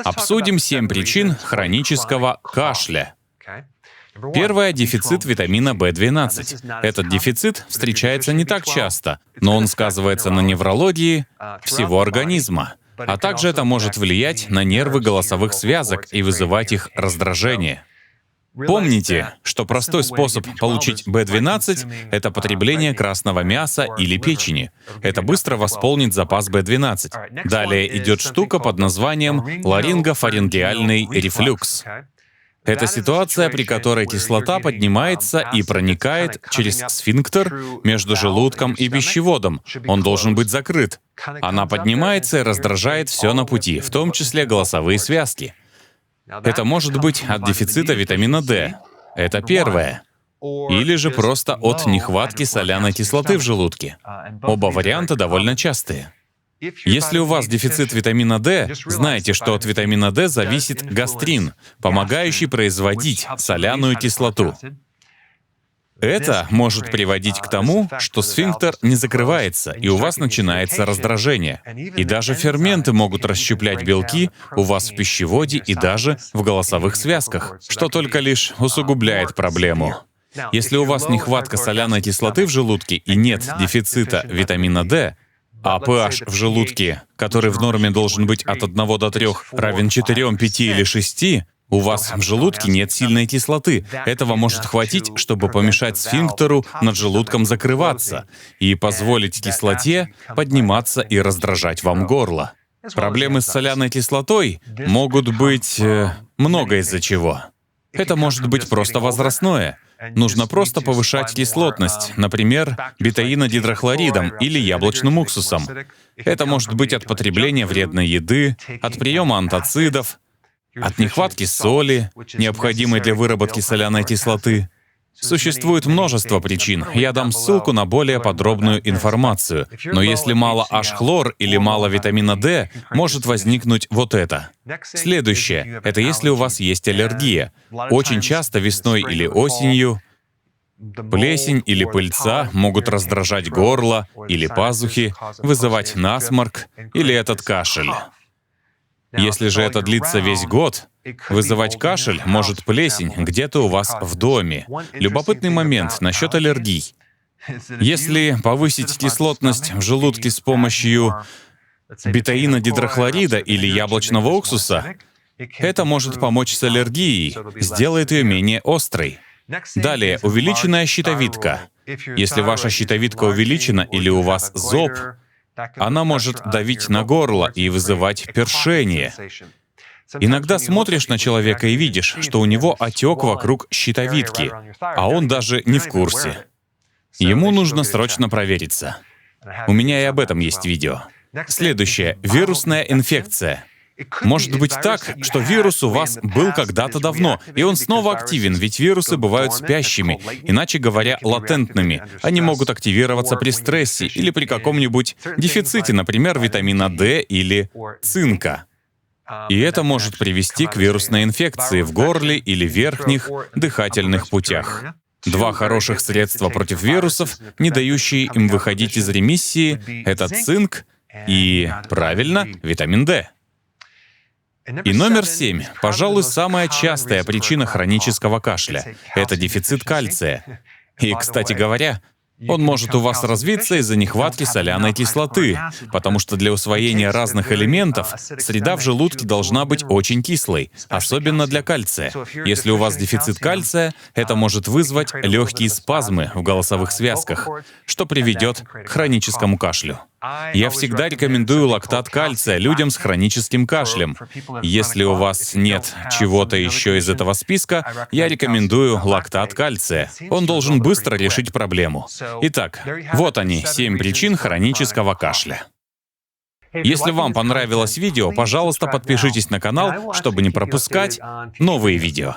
Обсудим 7 причин хронического кашля. Первое — дефицит витамина В12. Этот дефицит встречается не так часто, но он сказывается на неврологии всего организма. А также это может влиять на нервы голосовых связок и вызывать их раздражение. Помните, что простой способ получить В12 — это потребление красного мяса или печени. Это быстро восполнит запас В12. Далее идет штука под названием ларингофарингеальный рефлюкс. Это ситуация, при которой кислота поднимается и проникает через сфинктер между желудком и пищеводом. Он должен быть закрыт. Она поднимается и раздражает все на пути, в том числе голосовые связки. Это может быть от дефицита витамина D. Это первое. Или же просто от нехватки соляной кислоты в желудке. Оба варианта довольно частые. Если у вас дефицит витамина D, знайте, что от витамина D зависит гастрин, помогающий производить соляную кислоту. Это может приводить к тому, что сфинктер не закрывается, и у вас начинается раздражение. И даже ферменты могут расщеплять белки у вас в пищеводе и даже в голосовых связках, что только лишь усугубляет проблему. Если у вас нехватка соляной кислоты в желудке и нет дефицита витамина D, а pH в желудке, который в норме должен быть от 1 до 3, равен 4, 5 или 6, у вас в желудке нет сильной кислоты. Этого может хватить, чтобы помешать сфинктеру над желудком закрываться и позволить кислоте подниматься и раздражать вам горло. Проблемы с соляной кислотой могут быть много из-за чего. Это может быть просто возрастное. Нужно просто повышать кислотность, например, бетаинодидрохлоридом или яблочным уксусом. Это может быть от потребления вредной еды, от приема антацидов, от нехватки соли, необходимой для выработки соляной кислоты. Существует множество причин, я дам ссылку на более подробную информацию. Но если мало H-хлор или мало витамина D, может возникнуть вот это. Следующее — это если у вас есть аллергия. Очень часто весной или осенью плесень или пыльца могут раздражать горло или пазухи, вызывать насморк или этот кашель. Если же это длится весь год, вызывать кашель может плесень где-то у вас в доме. Любопытный момент насчет аллергий. Если повысить кислотность в желудке с помощью бетаинодидрохлорида или яблочного уксуса, это может помочь с аллергией, сделает ее менее острой. Далее, увеличенная щитовидка. Если ваша щитовидка увеличена или у вас зоб, она может давить на горло и вызывать першение. Иногда смотришь на человека и видишь, что у него отек вокруг щитовидки, а он даже не в курсе. Ему нужно срочно провериться. У меня и об этом есть видео. Следующее — вирусная инфекция. Может быть так, что вирус у вас был когда-то давно, и он снова активен, ведь вирусы бывают спящими, иначе говоря, латентными. Они могут активироваться при стрессе или при каком-нибудь дефиците, например, витамина D или цинка. И это может привести к вирусной инфекции в горле или верхних дыхательных путях. Два хороших средства против вирусов, не дающие им выходить из ремиссии, это цинк и, правильно, витамин D. И номер 7, пожалуй, самая частая причина хронического кашля — это дефицит кальция. И, кстати говоря, он может у вас развиться из-за нехватки соляной кислоты, потому что для усвоения разных элементов среда в желудке должна быть очень кислой, особенно для кальция. Если у вас дефицит кальция, это может вызвать легкие спазмы в голосовых связках, что приведет к хроническому кашлю. Я всегда рекомендую лактат кальция людям с хроническим кашлем. Если у вас нет чего-то еще из этого списка, я рекомендую лактат кальция. Он должен быстро решить проблему. Итак, вот они, 7 причин хронического кашля. Если вам понравилось видео, пожалуйста, подпишитесь на канал, чтобы не пропускать новые видео.